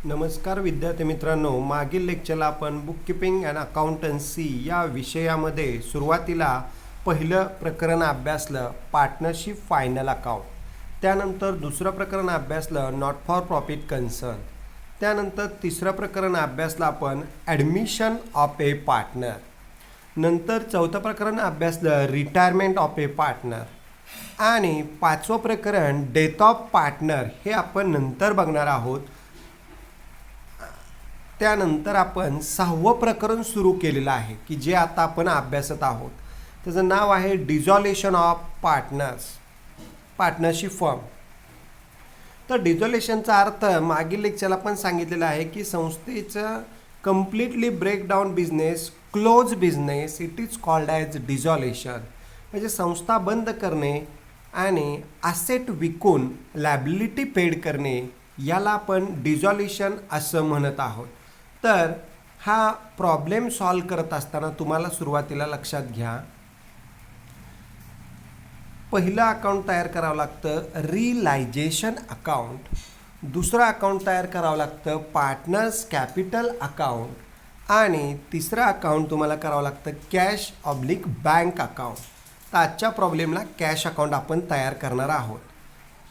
नमस्कार विद्यार्थी मित्रांनो, मागील लेक्चरला आपण बुककीपिंग अँड अकाउंटन्सी या विषयामध्ये सुरुवातीला पहिलं प्रकरण अभ्यासलं पार्टनरशिप फायनल अकाउंट. त्यानंतर दुसरं प्रकरण अभ्यासलं नॉट फॉर प्रॉफिट कन्सर्न. त्यानंतर तिसरं प्रकरण अभ्यासलं आपण ॲडमिशन ऑफ ए पार्टनर. नंतर चौथं प्रकरण अभ्यासलं रिटायरमेंट ऑफ ए पार्टनर. आणि पाचवं प्रकरण डेथ ऑफ पार्टनर हे आपण नंतर बघणार आहोत. त्यानंतर आपण सहावं प्रकरण सुरू केलेलं आहे की जे आता आपण अभ्यासत आहोत. त्याचं नाव आहे डिझॉल्युशन ऑफ पार्टनरशिप फर्म. तर डिझॉल्युशनचा अर्थ मागील लेक्चरला पण सांगितलेला आहे की संस्थेचं completely breakdown business, close business, it is called as dissolution. म्हणजे संस्था बंद करणे आणि ॲसेट विकून लॅबिलिटी पेड करणे याला आपण डिझॉल्युशन असं म्हणत आहोत. तर हा प्रॉब्लेम सॉल्व करत असताना तुम्हाला सुरुवातीला लक्षात घ्या, पहिलं अकाउंट तयार करावं लागतं रिलायझेशन अकाउंट. दुसरं अकाउंट तयार करावं लागतं पार्टनर्स कॅपिटल अकाउंट. आणि तिसरं अकाउंट तुम्हाला करावं लागतं कॅश ऑब्लिक बँक अकाउंट. तर आजच्या प्रॉब्लेमला कॅश अकाउंट आपण तयार करणार आहोत.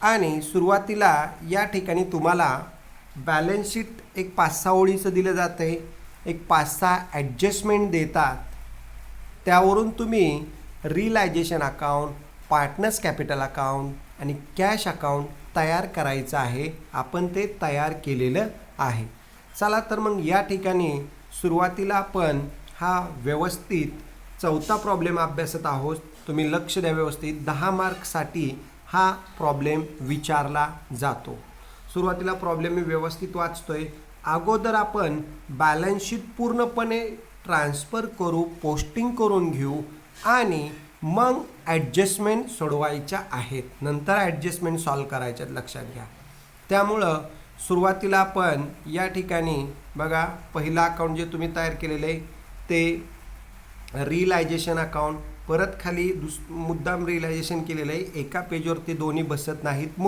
आणि सुरुवातीला या ठिकाणी तुम्हाला बॅलन्स शीट एक 5-6 ओळीचं दिलं जातं आहे, एक 5-6 ॲडजस्टमेंट देतात. त्यावरून तुम्ही realisation account, partners capital account आणि कॅश अकाउंट तयार करायचं आहे. आपण ते तयार केलेलं आहे. चला तर मग या ठिकाणी सुरुवातीला आपण हा व्यवस्थित चौथा प्रॉब्लेम अभ्यासत आहोत. तुम्ही लक्ष द्या व्यवस्थित. 10 मार्कसाठी हा प्रॉब्लेम विचारला जातो. सुरुवातीला प्रॉब्लेम मी व्यवस्थित वाचतोय. अगोदर आपण बॅलन्स शीट पूर्णपणे ट्रान्सफर करू, पोस्टिंग करून घेऊ आणि मग ॲडजस्टमेंट सोडवायच्या आहेत. नंतर ॲडजस्टमेंट सॉल्व करायच्यात, लक्षात घ्या. त्यामुळं सुरुवातीला आपण या ठिकाणी बघा, पहिलं अकाउंट जे तुम्ही तयार केलेलं आहे ते रिलायझेशन अकाउंट. परत खाली मुद्दाम रिलायझेशन केलेलं आहे, एका पेजवरती दोन्ही बसत नाहीत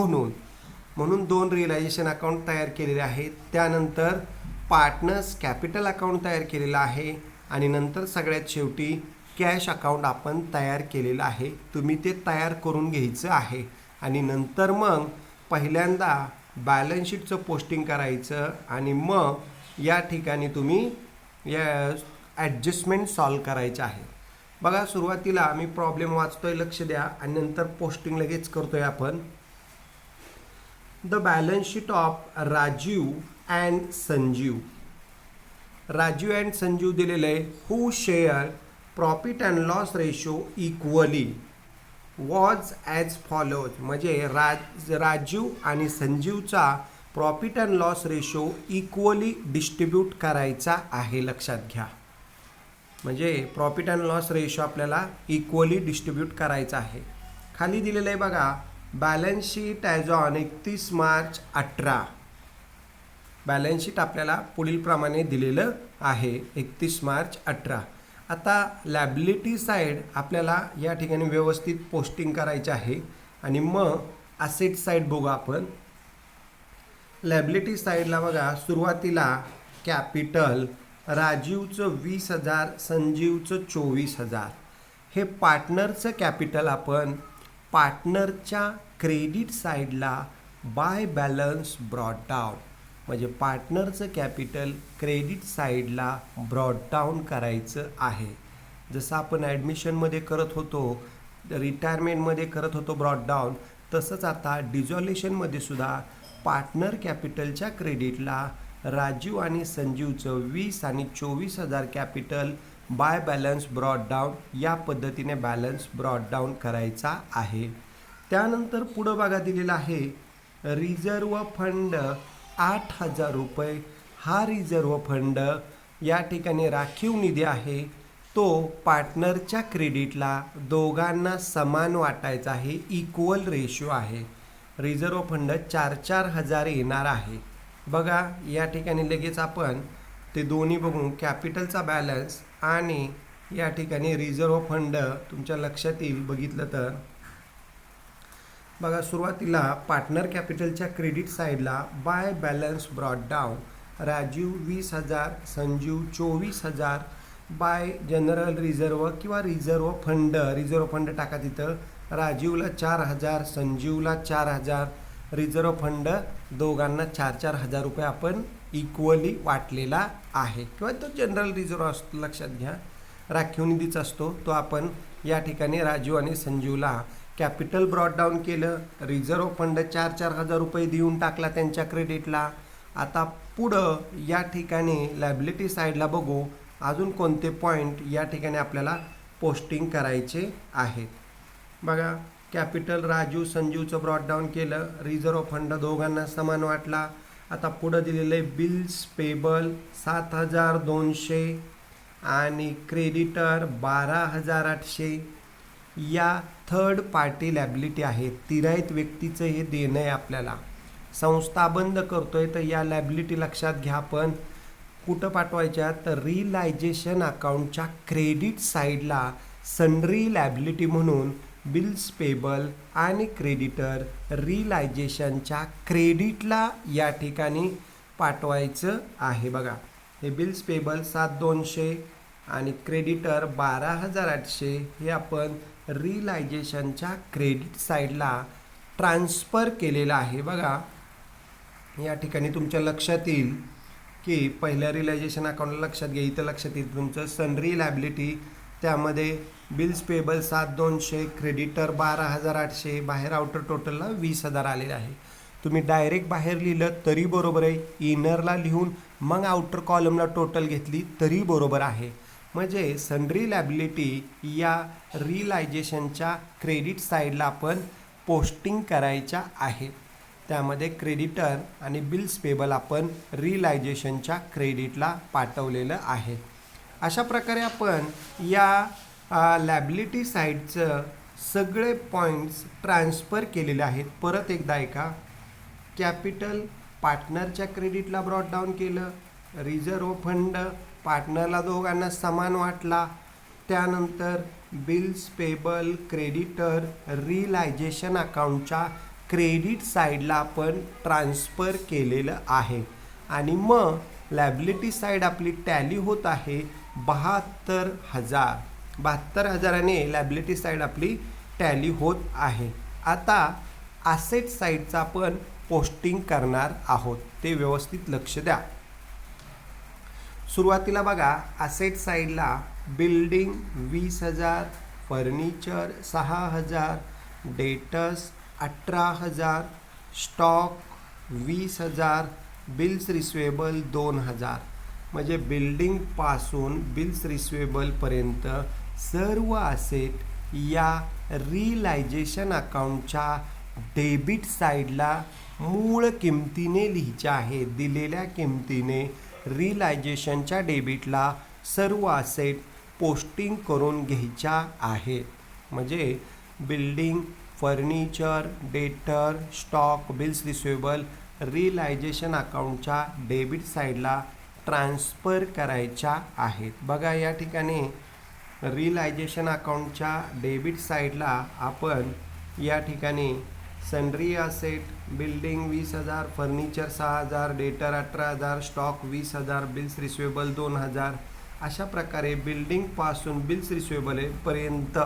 म्हणून 2 रिलायझेशन अकाउंट तयार केलेले आहेत. त्यानंतर पार्टनर्स कॅपिटल अकाउंट तयार केलेलं आहे आणि नंतर सगळ्यात शेवटी कॅश अकाउंट आपण तयार केलेलं आहे. तुम्ही ते तयार करून घ्यायचं आहे आणि नंतर मग पहिल्यांदा बॅलन्स शीटचं पोस्टिंग करायचं आणि मग या ठिकाणी तुम्ही या ॲडजस्टमेंट सॉल्व करायचं आहे. बघा, सुरुवातीला मी प्रॉब्लेम वाचतोय, लक्ष द्या, आणि नंतर पोस्टिंग लगेच करतोय आपण. The balance sheet of Rajiv and Sanjeev. Rajiv and Sanjeev दिलेलं आहे. Who share profit and loss ratio equally was as follows. म्हणजे राजीव आणि संजीवचा profit and loss ratio equally distribute करायचा आहे, लक्षात घ्या. म्हणजे प्रॉफिट अँड लॉस रेशो आपल्याला इक्वली डिस्ट्रीब्यूट करायचा आहे. खाली दिलेलं आहे बघा, balance sheet as on 31 March 18. बॅलन्स शीट आपल्याला पुढील प्रमाणे दिलेलं आहे 31 मार्च 18. आता लॅबिलिटी साईड आपल्याला या ठिकाणी व्यवस्थित पोस्टिंग करायचे आहे आणि मग ॲसेट साईड बघू आपण. लॅबिलिटी साईडला बघा, सुरुवातीला कॅपिटल राजीवचं 20,000, संजीवचं 24,000. हे पार्टनरचं कॅपिटल आपण पार्टनरच्या क्रेडिट साईडला बाय बॅलन्स ब्रॉट डाऊन. म्हणजे पार्टनरचं कॅपिटल क्रेडिट साईडला ब्रॉट डाऊन करायचं आहे. जसं आपण ॲडमिशनमध्ये करत होतो, रिटायरमेंटमध्ये करत होतो ब्रॉट डाऊन, तसंच आता डिझॉल्युशनमध्ये सुद्धा पार्टनर कॅपिटलच्या क्रेडिटला राजीव आणि संजीवचं 20 आणि 24,000 capital by balance brought down या पद्धतीने बॅलन्स ब्रॉट डाऊन करायचा आहे. त्यानंतर पुढं बघा दिलेला आहे रिझर्व फंड 8,000 रुपये. हा रिझर्व फंड या ठिकाणी राखीव निधी आहे. तो पार्टनरच्या क्रेडिटला दोघांना समान वाटायचा आहे, इक्वल रेशो आहे. रिझर्व फंड 4,000 येणार आहे. बघा, या ठिकाणी लगेच आपण ते दोन्ही बघून कॅपिटलचा बॅलन्स आणि या ठिकाणी रिझर्व फंड तुमच्या लक्षात येईल. बघितलं तर बघा, सुरुवातीला पार्टनर कॅपिटलच्या क्रेडिट साईडला by balance brought down Rajiv 20,000, Sanjiv 24,000 by general reserve किंवा रिझर्व फंड टाका तिथं. राजीवला 4,000, संजीवला 4,000, रिझर्व फंड दोघांना 4-4 हजार रुपये आपण इक्वली वाटलेला आहे किंवा तो जनरल रिझर्व असतो. लक्षात घ्या, राखीव निधीच असतो तो. आपण या ठिकाणी राजीव आणि संजीवला कॅपिटल ब्रॉड डाऊन केलं, रिझर्व फंड 4-4 हजार रुपये देऊन टाकला त्यांच्या क्रेडिटला. आता पुढं या ठिकाणी लायबिलिटी साईडला बघू अजून कोणते पॉईंट या ठिकाणी आपल्याला पोस्टिंग करायचे आहेत. बघा, कॅपिटल राजीव संजीवचं ब्रॉड डाऊन केलं, रिझर्व फंड दोघांना समान वाटला. आता पुढं दिलेलं आहे बिल्स पेबल 7,200 आणि क्रेडिटर 12,800. या थर्ड पार्टी लॅबिलिटी आहे, तिराईत व्यक्तीचं हे देणं आहे आपल्याला. संस्था बंद करतोय तर या लॅबिलिटी लक्षात घ्या. आपण कुठं पाठवायच्या तर रिलायझेशन अकाउंटच्या क्रेडिट साईडला सन्ड्री लॅबिलिटी म्हणून बिल्स पेबल आणि क्रेडिटर रिलायझेशनच्या क्रेडिटला या ठिकाणी पाठवायचं आहे. बघा, हे बिल्स पेबल 7,200 आणि क्रेडिटर 12,800 हे आपण रिलायझेशनच्या क्रेडिट साईडला ट्रान्सफर केलेलं आहे. बघा, या ठिकाणी तुमच्या लक्षात येईल की पहिल्या रिलायझेशन अकाउंटला लक्षात घ्या, इथं लक्षात येईल तुमचं सन्ड्री लॅबिलिटी, त्यामध्ये बिल्स पेबल 7,200, क्रेडिटर 12,800, बाहेर आउटर टोटलला 20,000 आलेलं आहे. तुम्ही डायरेक्ट बाहेर लिहिलं तरी बरोबर आहे, इनरला लिहून मग आउटर कॉलमला टोटल घेतली तरी बरोबर आहे. म्हणजे सन्ड्री लॅबिलिटी या रिलायझेशनच्या क्रेडिट साईडला आपण पोस्टिंग करायच्या आहेत. त्यामध्ये क्रेडिटर आणि बिल्स पेबल आपण रिलायझेशनच्या क्रेडिटला पाठवलेलं आहे. अशा प्रकारे आपण या लॅबिलिटी साईडचं सगळे पॉईंट्स ट्रान्सफर केलेले आहेत. परत एकदा ऐका, कॅपिटल पार्टनरच्या क्रेडिटला ब्रॉड डाऊन केलं, रिझर्व फंड पार्टनरला दोघांना समान वाटला. त्यानंतर बिल्स पेबल क्रेडिटर रिलायझेशन अकाउंटच्या क्रेडिट साईडला आपण ट्रान्सफर केलेलं आहे. आणि मग लॅबिलिटी साईड आपली टॅली होत आहे 72,000. 72,000ने लॅबिलिटी साईड आपली टॅली होत आहे. आता ॲसेट साईडचा आपण पोस्टिंग करणार आहोत, ते व्यवस्थित लक्ष द्या. सुरुवातीला बघा, ॲसेट साईडला building 20,000, furniture 6,000, debtors 18,000, stock 20,000, bills receivable 2,000. म्हणजे बिल्डिंगपासून बिल्स रिसिवेबलपर्यंत सर्व असेट या रिलायझेशन अकाउंटच्या डेबिट साईडला मूळ किमतीने लिहायच्या आहेत. दिलेल्या किमतीने रिलायझेशनच्या डेबिटला सर्व असेट पोस्टिंग करून घ्यायच्या आहेत. म्हणजे building, furniture, debtor, stock, bills receivable realisation अकाउंटच्या डेबिट साईडला ट्रान्सफर करायच्या आहेत. बघा, या ठिकाणी रिलायझेशन अकाउंटच्या डेबिट साईडला आपण या ठिकाणी सन्ड्री असेट बिल्डिंग 20,000, फर्निचर 6,000, डेटर 18,000, स्टॉक 20,000, बिल्स रिसिवेबल 2,000. अशा प्रकारे बिल्डिंगपासून बिल्स रिसिवेबलपर्यंत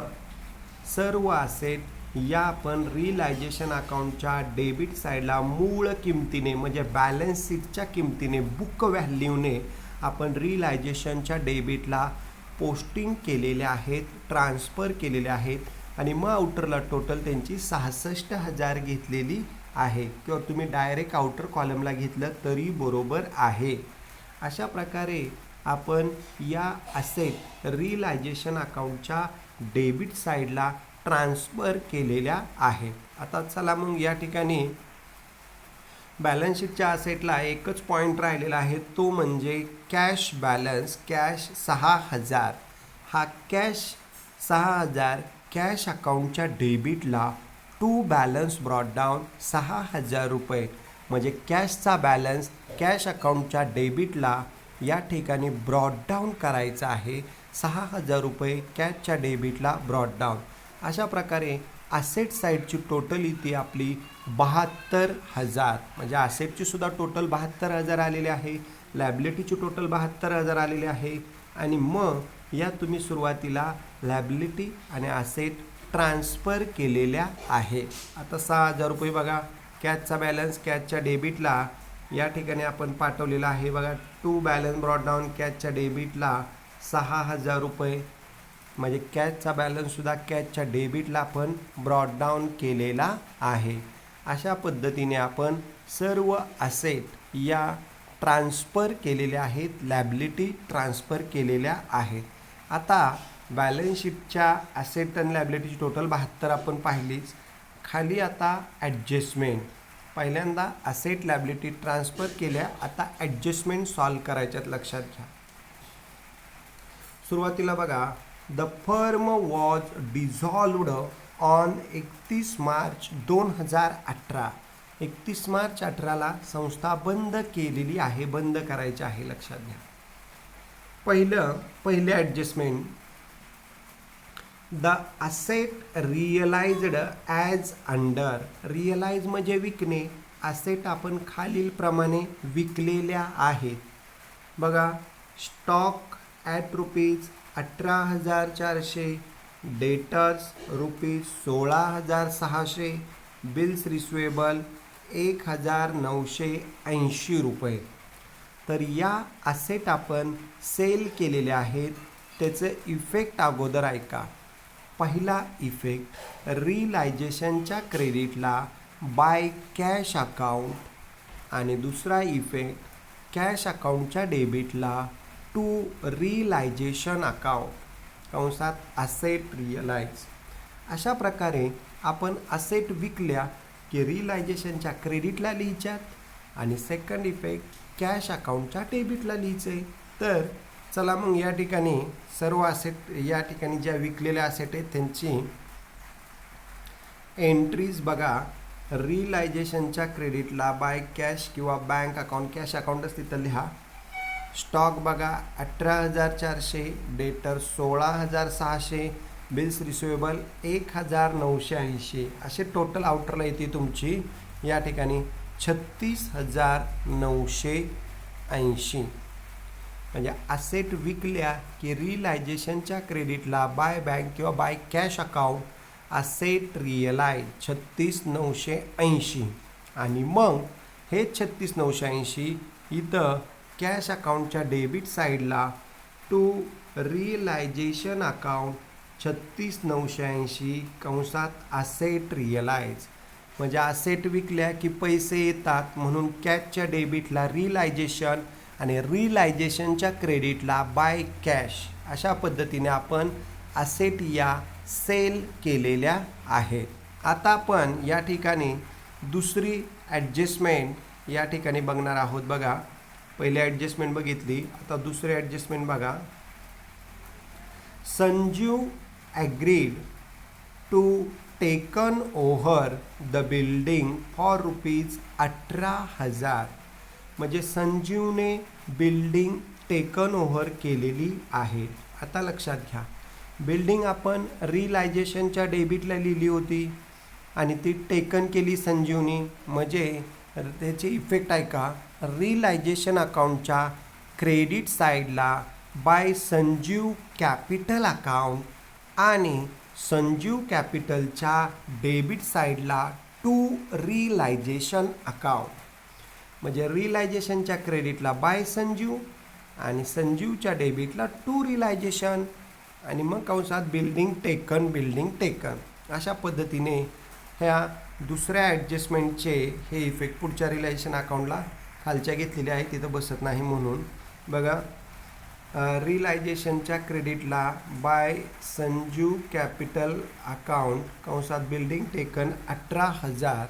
सर्व असेट या आपण रिलायझेशन अकाउंटच्या डेबिट साईडला मूळ किमतीने म्हणजे बॅलन्स शीटच्या किमतीने बुक व्हॅल्यूने आपण रिलायझेशनच्या डेबिटला पोस्टिंग केलेले आहेत, ट्रान्सफर केलेले आहेत. आणि मग आउटरला टोटल त्यांची 66,000 घेतलेली आहे किंवा तुम्ही डायरेक्ट आउटर कॉलमला घेतलं तरी बरोबर आहे. अशा प्रकारे आपण या असेट रिलायझेशन अकाउंटच्या डेबिट साईडला ट्रान्सफर केलेल्या आहेत. आता चला मग या ठिकाणी बॅलन्स शीटच्या असेटला एकच पॉईंट राहिलेला आहे, तो म्हणजे कॅश बॅलन्स. कॅश 6,000. हा कॅश 6,000 कॅश अकाउंटच्या डेबिटला टू बॅलन्स ब्रॉड डाऊन 6,000 रुपये. म्हणजे कॅशचा बॅलन्स कॅश अकाउंटच्या डेबिटला या ठिकाणी ब्रॉड डाऊन करायचा आहे. 6,000 रुपये कॅशच्या डेबिटला ब्रॉड डाऊन. अशा प्रकारे असेट साईडची टोटल इथे आपली 72,000, म्हणजे असेटची सुद्धा टोटल 72,000 आलेले आहे, लॅबिलिटीची टोटल 72,000 आलेले आहे. आणि मग या तुम्ही सुरुवातीला लॅबिलिटी आणि असेट ट्रान्सफर केलेल्या आहे. आता 6,000 रुपये बघा कॅशचा बॅलन्स, कॅशच्या डेबिटला या ठिकाणी आपण पाठवलेला आहे बघा. टू बॅलन्स ब्रॉड डाऊन कॅशच्या डेबिटला 6,000 रुपये, म्हणजे कॅशचा बॅलन्ससुद्धा कॅशच्या डेबिटला आपण ब्रॉड डाऊन केलेला आहे. अशा पद्धतीने आपण सर्व असेट या ट्रान्सफर केलेल्या आहेत, लॅबिलिटी ट्रान्सफर केलेल्या आहेत. आता बॅलन्स शीटच्या असेट आणि लॅबिलिटीची टोटल 72 आपण पाहिलीच. खाली आता ॲडजस्टमेंट, पहिल्यांदा असेट लॅबिलिटी ट्रान्सफर केल्या, आता ॲडजस्टमेंट सॉल्व करायच्यात, लक्षात घ्या. सुरुवातीला बघा, the firm was dissolved on 31 March 2018. 31 March 18ला संस्था बंद केलेली आहे, बंद करायची आहे, लक्षात घ्या. पहिले adjustment, the asset realised as under. Realise म्हणजे विकणे, असेट आपण खालीलप्रमाणे विकलेल्या आहेत बघा. Stock at ₹18,400, debtors ₹16,600, bills receivable ₹1,980. तर या असेट आपण सेल केलेले आहेत, त्याचं इफेक्ट अगोदर ऐका. पहिला इफेक्ट, रिलायझेशनच्या क्रेडिटला बाय कॅश अकाउंट, आणि दुसरा इफेक्ट, कॅश अकाउंटच्या डेबिटला टू रिलायझेशन अकाउंट, कंसात असेट रिअलाइज. अशा प्रकारे आपण असेट विकल्या की रिलायझेशनच्या क्रेडिटला लिहायच्यात, आणि सेकंड इफेक्ट कॅश अकाउंटच्या डेबिटला लिहायचे. तर चला मग या ठिकाणी सर्व असेट, या ठिकाणी ज्या विकलेल्या असेट आहेत त्यांची एंट्रीज बघा. रिलायझेशनच्या क्रेडिटला बाय कॅश किंवा बँक अकाउंट, कॅश अकाउंटच तिथं लिहा. स्टॉक बघा 18,400, डेटर 16,600, बिल्स रिसिवेबल 1,980, असे टोटल आउटरला येते तुमची या ठिकाणी 36,980. म्हणजे असेट विकल्या की रिलायझेशनच्या क्रेडिटला बाय बँक किंवा by cash account asset realise 36,980, आणि मग हे 36,980 इथं कॅश अकाउंटच्या डेबिट साईडला टू रिलायझेशन अकाउंट 36,980 कंसात असेट रिअलाइज. म्हणजे असेट विकल्या की पैसे येतात म्हणून कॅशच्या डेबिटला रिलायझेशन आणि रिलायझेशनच्या क्रेडिटला बाय कॅश, अशा पद्धतीने आपण असेट या सेल केलेल्या आहेत. आता आपण या ठिकाणी दुसरी ॲडजस्टमेंट या ठिकाणी बघणार आहोत बघा. पहिली ॲडजस्टमेंट बघितली, आता दुसरी ॲडजस्टमेंट बघा. Sanjiv agreed to taken over the building for ₹18,000. म्हणजे संजीवने बिल्डिंग टेकन ओव्हर केलेली आहे. आता लक्षात घ्या, बिल्डिंग आपण रिलायझेशनच्या डेबिटला लिहिली होती आणि ती टेकन केली संजीवनी, म्हणजे त्याचे इफेक्ट आहे का, रिलायझेशन अकाउंटच्या क्रेडिट साईडला बाय संजीव कॅपिटल अकाउंट आणि संजीव कॅपिटलच्या डेबिट साईडला टू रिलायझेशन अकाउंट. म्हणजे रिलायझेशनच्या क्रेडिटला बाय संजीव आणि संजीवच्या डेबिटला टू रिलायझेशन, आणि मग कंसात बिल्डिंग टेकन. अशा पद्धतीने ह्या दुसऱ्या ॲडजस्टमेंटचे हे इफेक्ट पुढच्या रिलायझेशन अकाउंटला खालच्या घेतलेले आहे, तिथं बसत नाही म्हणून बघा. रिलायझेशनच्या क्रेडिटला बाय संजीव कॅपिटल अकाउंट कंसात बिल्डिंग टेकन 18,000.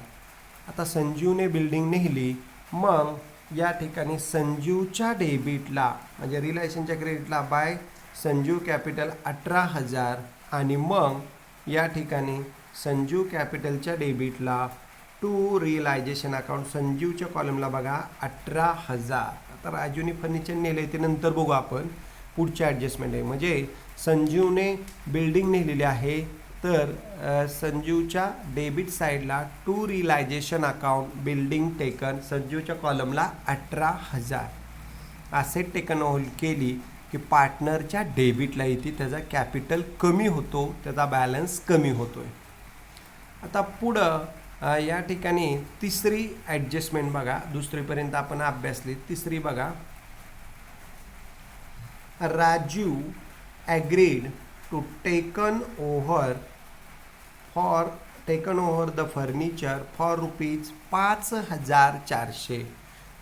आता संजीवने बिल्डिंग नेली, मग या ठिकाणी संजीवच्या डेबिटला म्हणजे रिलायझेशनच्या क्रेडिटला बाय संजीव कॅपिटल 18,000, आणि मग या ठिकाणी संजीव कॅपिटलच्या डेबिटला टू रिलायझेशन अकाउंट, संजीवच्या कॉलमला बघा 18,000. आता राजूने फर्निचर नेले ते नंतर बघू आपण, पुढच्या ॲडजस्टमेंट आहे. म्हणजे संजीवने बिल्डिंग नेलेली आहे, तर संजूच्या डेबिट साईडला to realisation account building taken, संजूच्या कॉलमला 18,000 ॲसेट टेकन होल्ड केली की पार्टनरच्या डेबिटला येते, त्याचा कॅपिटल कमी होतो, त्याचा बॅलन्स कमी होतोय. आता पुढं या ठिकाणी तिसरी ॲडजस्टमेंट बघा, दुसरीपर्यंत आपण अभ्यासली. तिसरी बघा, Raju agreed to taken over the furniture for ₹5,400.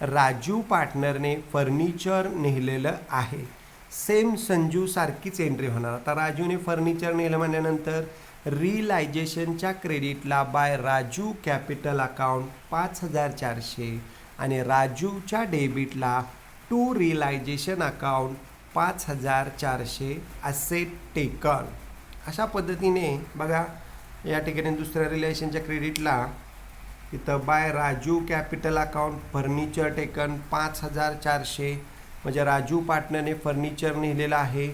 Raju पार्टनरने फर्निचर नेलेलं आहे. सेम संजू सारखीच एंट्री होणार. आता राजूने फर्निचर नेलं म्हणल्यानंतर रिलायझेशनच्या क्रेडिटला बाय राजू कॅपिटल अकाउंट 5,400 आणि राजूच्या डेबिटला to realisation account 5,400 asset taken. अशा पद्धतीने बघा, या ठिकाणी दुसऱ्या रिलेशनच्या क्रेडिटला इथं by Raju capital account furniture taken 5,400, म्हणजे राजू पार्टनरने फर्निचर नेलेलं आहे.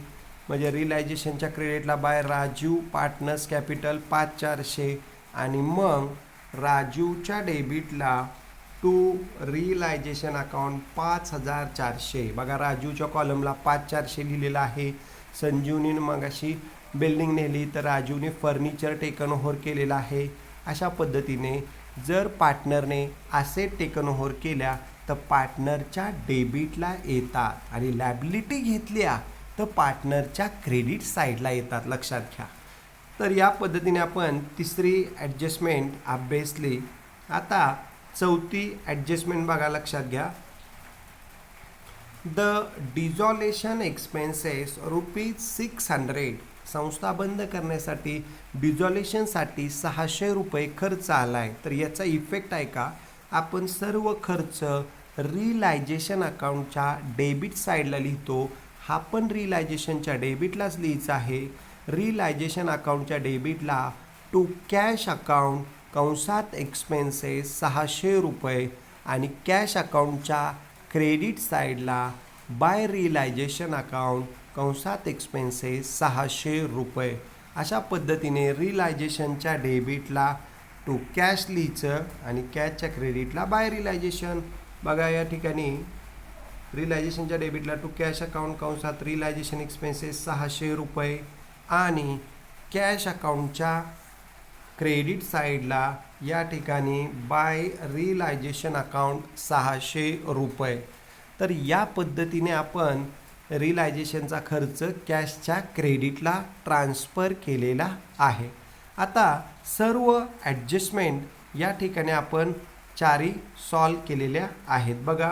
म्हणजे रिलायझेशनच्या क्रेडिटला बाय राजू पार्टनर्स कॅपिटल 5,400 आणि मग राजूच्या डेबिटला टू रिलायझेशन अकाउंट 5,400. बघा, राजूच्या कॉलमला 5,400 लिहिलेलं आहे. संजूने मगाशी बिल्डिंग नेली तर राजूने फर्निचर टेकन ओव्हर केलेलं आहे. अशा पद्धतीने जर पार्टनरने ॲसेट टेकन ओव्हर केल्या तर पार्टनरच्या डेबिटला येतात आणि लॅबिलिटी घेतल्या तर पार्टनरच्या क्रेडिट साईडला येतात, लक्षात घ्या. तर या पद्धतीने आपण तिसरी ॲडजस्टमेंट अभ्यासली. आता चौथी ॲडजस्टमेंट बघा, लक्षात घ्या. The dissolution expenses ₹600. संस्था बंद करण्यासाठी डिझॉल्युशनसाठी ₹600 खर्च आला आहे. तर याचा इफेक्ट आहे का, आपण सर्व खर्च रिलायझेशन अकाउंटच्या डेबिट साईडला लिहितो. हा पण रिलायझेशनच्या डेबिटलाच लिहायचा आहे. रिलायझेशन अकाउंटच्या डेबिटला टू कॅश अकाउंट कंसात एक्सपेन्सेस ₹600 आणि कॅश अकाउंटच्या क्रेडिट साईडला बाय रिलायझेशन अकाउंट कंसात एक्सपेन्सेस ₹600. अशा पद्धतीने रिलायझेशनच्या डेबिटला टू कॅश लिहायचं आणि कॅशच्या क्रेडिटला बाय रिलायझेशन. बघा, या ठिकाणी रिलायझेशनच्या डेबिटला टू कॅश अकाउंट कंसात रिलायझेशन एक्सपेन्सेस ₹600 आणि कॅश अकाउंटच्या क्रेडिट साईडला या ठिकाणी बाय रिलायझेशन अकाउंट ₹600. तर या पद्धतीने आपण रिलायझेशनचा खर्च कॅशच्या क्रेडिटला ट्रान्सफर केलेला आहे. आता सर्व ॲडजस्टमेंट या ठिकाणी आपण चारही सॉल्व केलेल्या आहेत. बघा,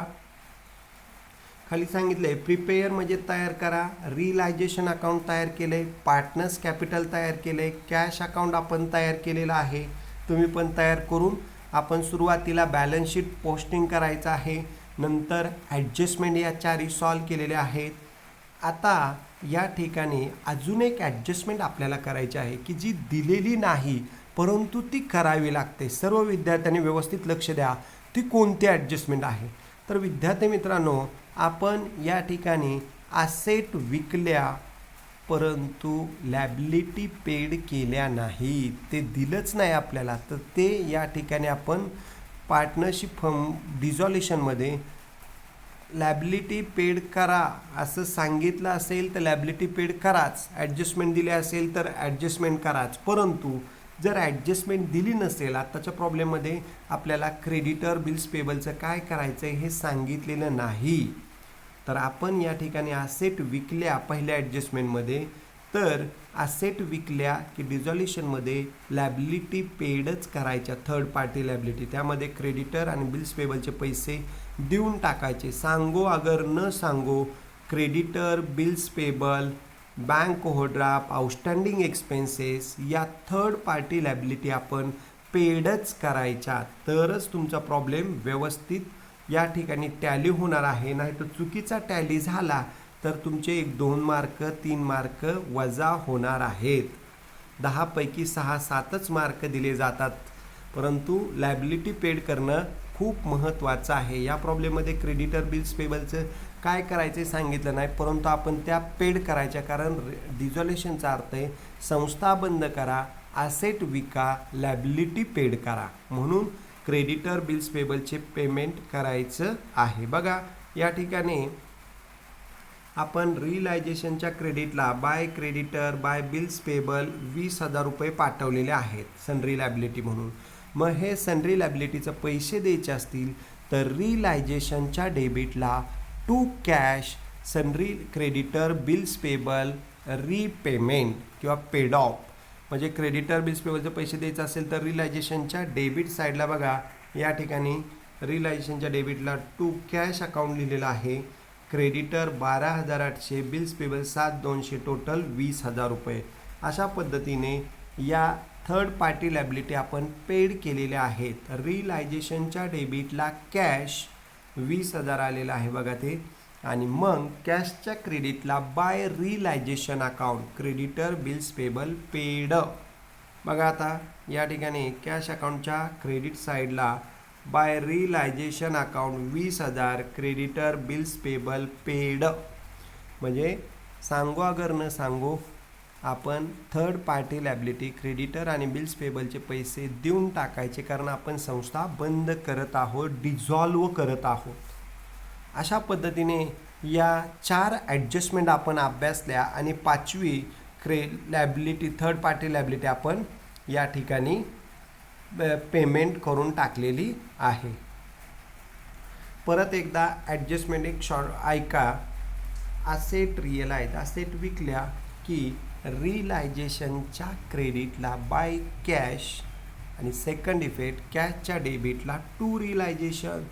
खाली सांगितलं आहे प्रिपेअर म्हणजे तयार करा, रिलायझेशन अकाउंट तयार केलं आहे, पार्टनर्स कॅपिटल तयार केलं आहे, कॅश अकाउंट आपण तयार केलेलं आहे. तुम्ही पण तयार करून आपण सुरुवातीला बॅलन्स शीट पोस्टिंग करायचं आहे. नंतर ॲडजस्टमेंट या चारही सॉल्व केलेल्या आहेत. आता या ठिकाणी अजून एक ॲडजस्टमेंट आपल्याला करायची आहे की जी दिलेली नाही परंतु ती करावी लागते. सर्व विद्यार्थ्यांनी व्यवस्थित लक्ष द्या, ती कोणती ॲडजस्टमेंट आहे. तर विद्यार्थी मित्रांनो, आपण या ठिकाणी ॲसेट विकल्या परंतु लॅबिलिटी पेड केल्या नाही, ते दिलंच नाही आपल्याला. तर ते या ठिकाणी आपण पार्टनरशिप फर्म डिझॉल्युशनमध्ये लॅबिलिटी पेड करा असं सांगितलं असेल तर लॅबिलिटी पेड कराच, ॲडजस्टमेंट दिली असेल तर ॲडजस्टमेंट कराच. परंतु जर ॲडजस्टमेंट दिली नसेल, आत्ताच्या प्रॉब्लेममध्ये आपल्याला क्रेडिटर बिल्स पेबलचं काय करायचं आहे हे सांगितलेलं नाही. तर आपण या ठिकाणी ॲसेट विकल्या पहिल्या ॲडजस्टमेंटमध्ये, तर ॲसेट विकल्या की डिझॉल्युशनमध्ये लॅबिलिटी पेडच करायच्या, थर्ड पार्टी लॅबिलिटी. त्यामध्ये क्रेडिटर आणि बिल्स पेबलचे पैसे देऊन टाकायचे. सांगो अगर न सांगो, creditor, bills payable, bank overdraft, outstanding expenses या थर्ड पार्टी लॅबिलिटी आपण पेडच करायच्या, तरच तुमचा प्रॉब्लेम व्यवस्थित या ठिकाणी टॅली होणार आहे. नाही तर चुकीचा टॅली झाला तर तुमचे 1-2 मार्क 3 मार्क वजा होणार आहेत. 10 पैकी 6-7च मार्क दिले जातात. परंतु लॅबिलिटी पेड करणं खूप महत्त्वाचं आहे. या प्रॉब्लेममध्ये क्रेडिटर बिल्स पेबलचं काय करायचं सांगितलं नाही, परंतु आपण त्या पेड करायच्या. कारण डिझॉल्युशनचा अर्थ आहे संस्था बंद करा ॲसेट विका, लॅबिलिटी पेड करा. म्हणून क्रेडिटर बिल्स पेबलचे पेमेंट करायचं आहे. बघा या ठिकाणी आपण रिलायझेशनच्या क्रेडिटला by creditor by bills payable 20,000 रुपये पाठवलेले आहेत सनरी लॅबिलिटी म्हणून. मग हे सनरी लॅबिलिटीचं पैसे द्यायचे असतील तर रिलायझेशनच्या डेबिटला to cash sundry creditor bills payable repayment किंवा पेड ऑफ. म्हणजे क्रेडिटर बिल्स पेबलचे पैसे द्यायचे असेल तर रिलायझेशनच्या डेबिट साईडला बघा या ठिकाणी रिलायझेशनच्या डेबिटला टू कॅश अकाउंट लिहिलेलं आहे. क्रेडिटर 12,800, बिल्स पेबल 7,200, टोटल 20,000 रुपये. अशा पद्धतीने या थर्ड पार्टी लॅबिलिटी आपण पेड केलेल्या आहेत. रिलायझेशनच्या डेबिटला कॅश 20,000 आलेलं आहे बघा ते. आणि मग कॅशच्या क्रेडिटला by realisation account creditor bills payable paid. बघा आता या ठिकाणी कॅश अकाउंटच्या क्रेडिट साईडला by realisation account 20,000 creditor bills payable paid. म्हणजे सांगू अगर न सांगू आपण थर्ड पार्टी लॅबिलिटी क्रेडिटर आणि बिल्स पेबलचे पैसे देऊन टाकायचे, कारण आपण संस्था बंद करत आहोत, डिझॉल्व करत आहोत. अशा पद्धतीने या 4 ॲडजस्टमेंट आपण अभ्यासल्या आणि 5वी लॅबिलिटी थर्ड पार्टी लॅबिलिटी आपण या ठिकाणी पेमेंट करून टाकलेली आहे. परत एकदा ॲडजस्टमेंट एक शॉर्ट ऐका. असेट रिअलाइज, असेट विकल्या की रिलायझेशनच्या क्रेडिटला बाय कॅश आणि सेकंड इफेक्ट कॅशच्या डेबिटला टू रिलायझेशन.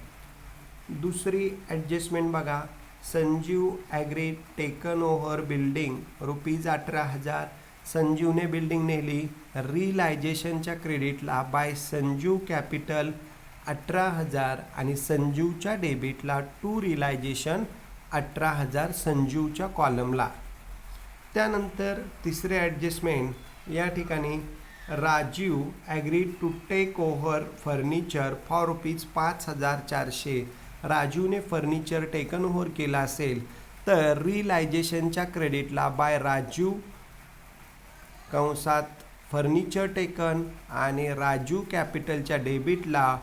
दुसरी ॲडजस्टमेंट बघा, Sanjeev agree taken over building ₹18,000. संजीवने बिल्डिंग नेली. रिलायझेशनच्या क्रेडिटला बाय संजीव कॅपिटल 18,000 आणि संजीवच्या डेबिटला टू रिलायझेशन 18,000 संजीवच्या कॉलमला. त्यानंतर तिसरे ॲडजस्टमेंट या ठिकाणी Rajiv agree to take over furniture for ₹5,400. राजीवने फर्निचर टेकन ओव्हर केला असेल तर रिलायझेशनच्या क्रेडिटला बाय राजीव कंसात फर्निचर टेकन आणि राजू कॅपिटलच्या डेबिटला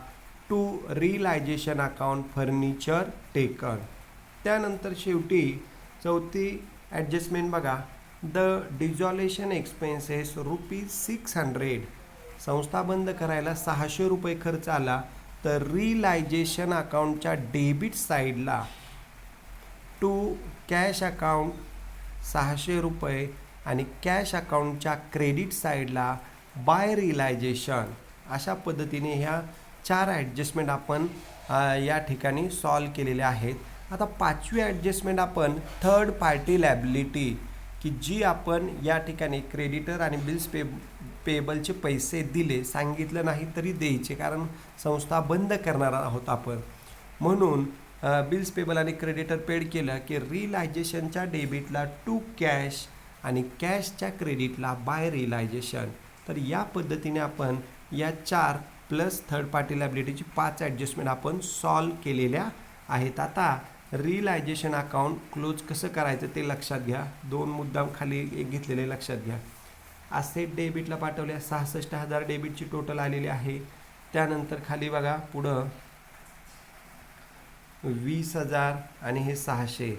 to realisation account furniture taken. त्यानंतर शेवटी चौथी ॲडजस्टमेंट बघा, द डिझॉल्युशन एक्सपेन्सेस ₹600. संस्था बंद करायला 600 रुपये खर्च आला तर रिलायझेशन अकाउंटच्या डेबिट साईडला टू कॅश अकाउंट 600 रुपये आणि कॅश अकाउंटच्या क्रेडिट साईडला बाय रिलायझेशन. अशा पद्धतीने ह्या 4 ॲडजस्टमेंट आपण या ठिकाणी सॉल्व केलेल्या आहेत. आता 5वी ॲडजस्टमेंट आपण थर्ड पार्टी लॅबिलिटी की जी आपण या ठिकाणी क्रेडिटर आणि बिल्स पेबलचे पैसे दिले, सांगितलं नाही तरी द्यायचे, कारण संस्था बंद करणार आहोत आपण. म्हणून बिल्स पेबल आणि क्रेडिटर पेड केलं की रिलायझेशनच्या डेबिटला टू कॅश आणि कॅशच्या क्रेडिटला बाय रिलायझेशन. तर या पद्धतीने आपण या 4 प्लस थर्ड पार्टी लॅबिलिटीची 5 ॲडजस्टमेंट आपण सॉल्व केलेल्या आहेत. आता रिलायझेशन अकाउंट क्लोज कसं करायचं ते लक्षात घ्या. 2 मुद्दाम खाली एक घेतलेले लक्षात घ्या. असेट डेबिटला पाठवल्या 66,000 डेबिटची टोटल आलेली आहे. त्यानंतर खाली बघा पुढं 20,000 आणि हे 600,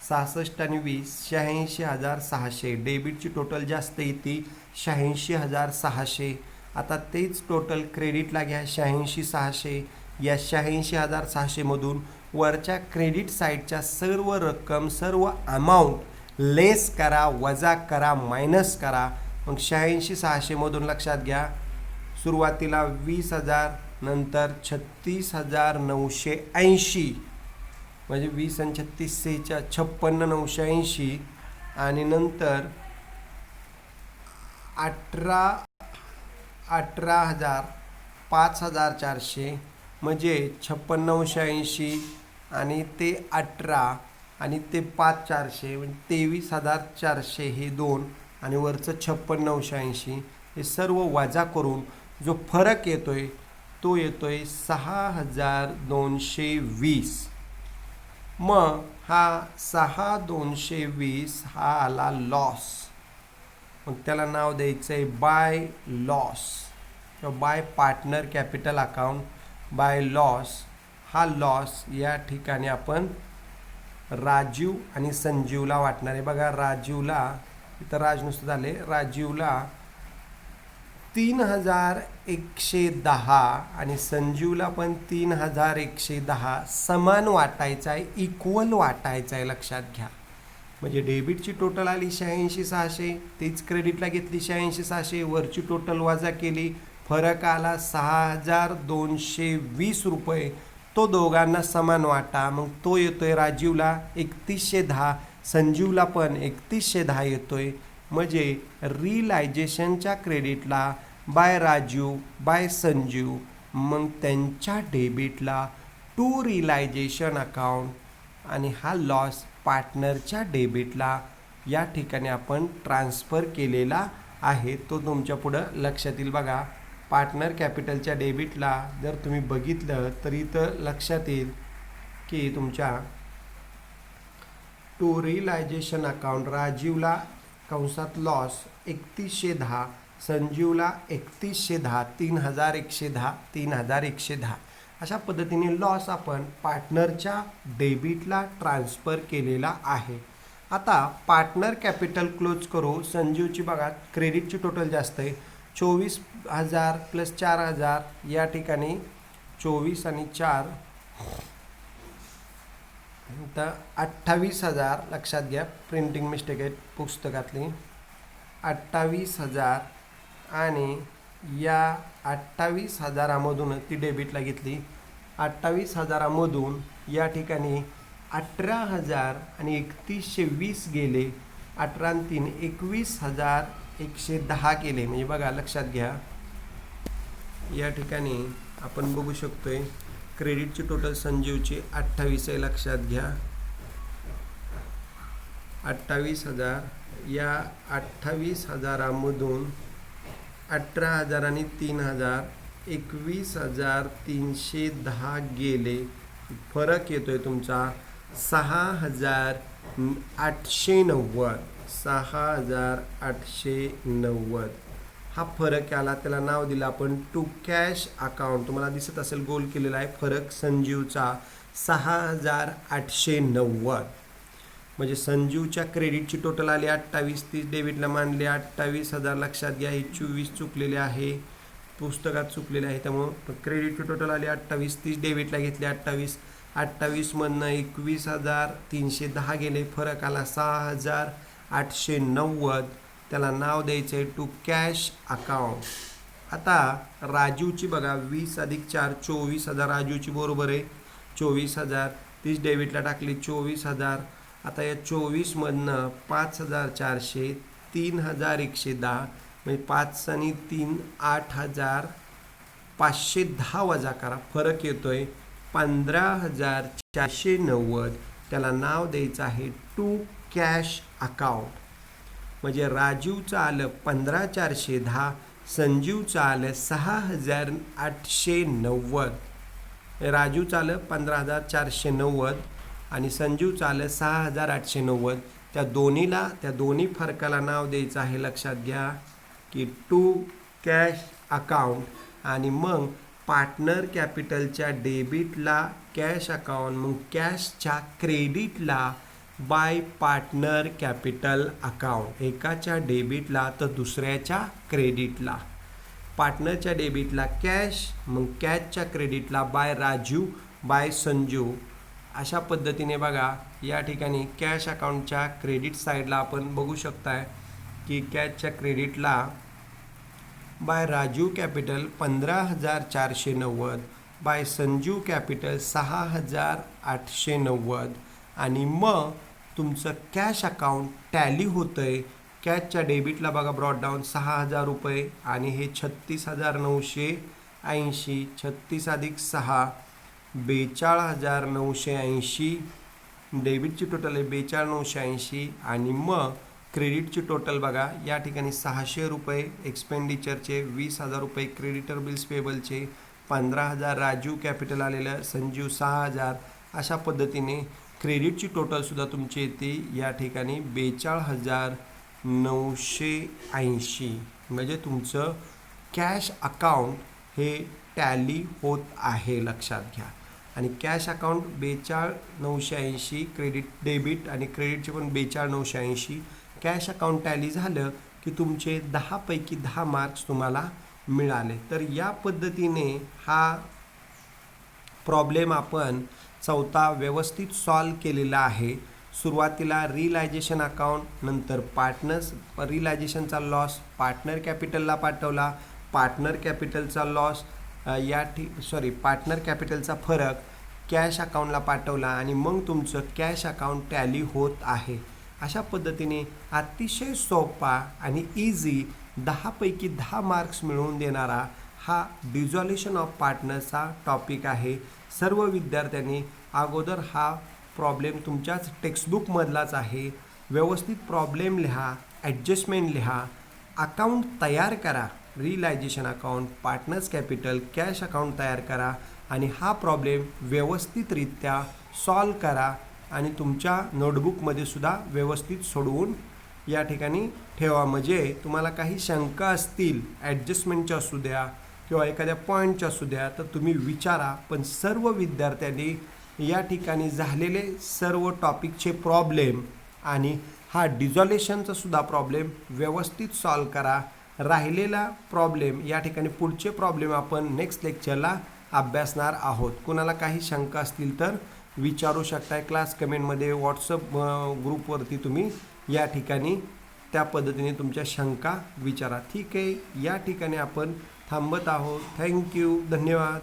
66 आणि 20 86,600 डेबिटची टोटल जास्त येते 86,600. आता तेच टोटल क्रेडिटला घ्या 86,600. या 86,600 मधून वरच्या क्रेडिट साईडच्या सर्व रक्कम सर्व अमाऊंट लेस करा, वजा करा, मायनस करा. मग 86,600 मधून लक्षात घ्या सुरुवातीला 20,000, नंतर 36,980 म्हणजे 20 आणि 36 56,980 आणि नंतर 18,000 5,400 म्हणजे 56,980 आणि ते 18 आणि ते 5,400 म्हणजे 23,400 हे 2 आणि वरचं 56,980 हे सर्व वजा करून जो फरक येतोय तो येतोय 6,220. मग हा 6,220 हा आला लॉस. मग त्याला नाव द्यायचं आहे बाय लॉस किंवा bye partner capital account. By loss, हा लॉस या ठिकाणी आपण राजीव आणि संजीवला वाटणार आहे. बघा राजीवला, इथं राज नुसतं झाले, राजीवला 3110 आणि संजीवला पण 3110 समान वाटायचं आहे, इक्वल वाटायचं आहे, लक्षात घ्या. म्हणजे डेबिटची टोटल आली 86,600, तीच क्रेडिटला घेतली 86,600, वरची टोटल वजा केली, फरक आला 6,220 रुपये. तो दोघांना समान वाटा, मग तो येतोय राजीवला 3110, संजीवला पण 3110 येतोय. म्हणजे रिलायझेशनच्या क्रेडिटला बाय राजीव बाय संजीव, मग त्यांच्या डेबिटला टू रिलायझेशन अकाउंट, आणि हा लॉस पार्टनरच्या डेबिटला या ठिकाणी आपण ट्रान्सफर केलेला आहे. तो तुमच्या पुढं लक्षात येईल. बघा पार्टनर कॅपिटलच्या डेबिटला जर तुम्ही बघितलं तर इथं लक्षात येईल की तुमच्या टू रिलायझेशन अकाउंट राजीवला कंसात लॉस 3110, संजीवला 3110, 3110, 3110. अशा पद्धतीने लॉस आपण पार्टनरच्या डेबिटला ट्रान्सफर केलेला आहे. आता पार्टनर कॅपिटल क्लोज करू. संजीवची बघा क्रेडिटची टोटल जास्त आहे, 24,000 प्लस 4,000, या ठिकाणी 24 आणि 4 तर 28,000. लक्षात घ्या, प्रिंटिंग मिस्टेक आहे पुस्तकातली. 28,000 आणि या 28,000मधून ती डेबिटला घेतली. 28,000मधून या ठिकाणी 18,000 आणि 3120 गेले. 18 आणि 3 21,110 केले. म्हणजे बघा लक्षात घ्या, या ठिकाणी आपण बघू शकतोय क्रेडिटची टोटल संजीवची 28 आहे. लक्षात घ्या 28,000, या 28,000मधून 18,000 आणि 3,000 21,310 गेले. फरक येतोय तुमचा 6,890. 6,890 हा फरक आला. त्याला नाव दिलं आपण टू कॅश अकाउंट. तुम्हाला दिसत असेल गोल केलेला आहे फरक संजीवचा 6,890. म्हणजे संजीवच्या क्रेडिटची टोटल आली 28, 30 डेबिटला मानले 28,000. लक्षात घ्या हे 24 चुकलेले आहे, पुस्तकात चुकलेले आहे, त्यामुळं क्रेडिटची टोटल आली 28, 30 डेबिटला घेतले 28. 28मधनं 21,310 गेले, फरक आला 6,890. त्याला नाव द्यायचं आहे टू कॅश अकाउंट. आता राजूची बघा 20 अधिक 4 24,000 राजूची बरोबर आहे. 24,000 30 डेबिटला टाकली 24,000. आता या 24मधनं 5,400, 3,110, म्हणजे 5 आणि 3 8,510 वजा करा, फरक येतोय 15,490. त्याला नाव द्यायचं आहे टू कॅश अकाउंट. म्हणजे राजीवचं आलं 15,410, संजीवचं आलं 6,890. राजीवचं आलं 15,490 आणि संजीवचं आलं 6,890. त्या दोन्ही फरकाला नाव द्यायचं आहे. लक्षात घ्या की टू कॅश अकाउंट. आणि मग पार्टनर कॅपिटलच्या डेबिटला कॅश अकाउंट, मग कॅशच्या क्रेडिटला बाय पार्टनर कॅपिटल अकाउंट. एकाच्या डेबिटला तर दुसऱ्याच्या क्रेडिटला. पार्टनरच्या डेबिटला कॅश, मग कॅशच्या क्रेडिटला बाय राजीव बाय संजीव. अशा पद्धतीने बघा या ठिकाणी कॅश अकाउंटच्या क्रेडिट साईडला आपण बघू शकताय की कॅशच्या क्रेडिटला by Rajiv capital 15,490, by Sanjeev capital 6,890. आणि मग तुमचं कॅश अकाउंट टॅली होतं आहे. कॅशच्या डेबिटला बघा ब्रॉडडाऊन 6,000 रुपये आणि हे 36,980. 36 अधिक 6 42,980. डेबिटची टोटल आहे 42,980. आणि मग क्रेडिटची टोटल बघा या ठिकाणी 600 रुपये एक्सपेंडिचरचे, 20,000 रुपये क्रेडिटर बिल्स पेबलचे, 15,000 राजीव कॅपिटल आलेलं, संजीव 6,000. अशा पद्धतीने क्रेडिटची टोटलसुद्धा तुमची येते या ठिकाणी 42,980. 980 म्हणजे तुमचं कॅश अकाउंट हे टॅली होत आहे, लक्षात घ्या. आणि कॅश अकाउंट 42,980, क्रेडिट डेबिट आणि क्रेडिटचे पण 42,980. कॅश अकाउंट टॅली झालं की तुमचे 10 पैकी 10 मार्क्स तुम्हाला मिळाले. तर या पद्धतीने हा प्रॉब्लेम आपण चौथा व्यवस्थित सॉल्व केलेला आहे. सुरुवातीला रिलायझेशन अकाउंट, नंतर पार्टनर्स रिलायझेशनचा लॉस पार्टनर कॅपिटलला पाठवला, पार्टनर कॅपिटलचा लॉस पार्टनर कॅपिटलचा फरक कॅश अकाउंटला पाठवला आणि मग तुमचं कॅश अकाउंट टॅली होत आहे. अशा पद्धतीने अतिशय सोपा आणि इझी 10 पैकी 10 मार्क्स मिळवून देणारा हा डिझॉल्युशन ऑफ पार्टनर्सचा टॉपिक आहे. सर्व विद्यार्थ्यांनी अगोदर हा प्रॉब्लेम तुमच्याच टेक्स्टबुकमधलाच आहे. व्यवस्थित प्रॉब्लेम लिहा, ॲडजस्टमेंट लिहा, अकाउंट तयार करा, realisation account, partners capital, cash account तयार करा आणि हा प्रॉब्लेम व्यवस्थितरित्या सॉल्व करा आणि तुमच्या नोटबुकमध्ये सुद्धा व्यवस्थित सोडवून या ठिकाणी ठेवा. म्हणजे तुम्हाला काही शंका असतील ॲडजस्टमेंटच्या असू द्या किंवा एखाद्या पॉईंटच्या असू द्या तर तुम्ही विचारा. पण सर्व विद्यार्थ्यांनी या ठिकाणी झालेले सर्व टॉपिकचे प्रॉब्लेम आणि हा डिझॉल्युशनचा सुद्धा प्रॉब्लेम व्यवस्थित सॉल्व करा. राहिलेला प्रॉब्लेम या ठिकाणी पुढचे प्रॉब्लेम आपण नेक्स्ट लेक्चरला अभ्यासणार आहोत. कोणाला काही शंका असतील तर विचारू शकताय क्लास कमेंटमध्ये, व्हॉट्सअप ग्रुपवरती तुम्ही या ठिकाणी त्या पद्धतीने तुमच्या शंका विचारा. ठीक आहे, या ठिकाणी आपण थांबत आहोत. थँक्यू, धन्यवाद.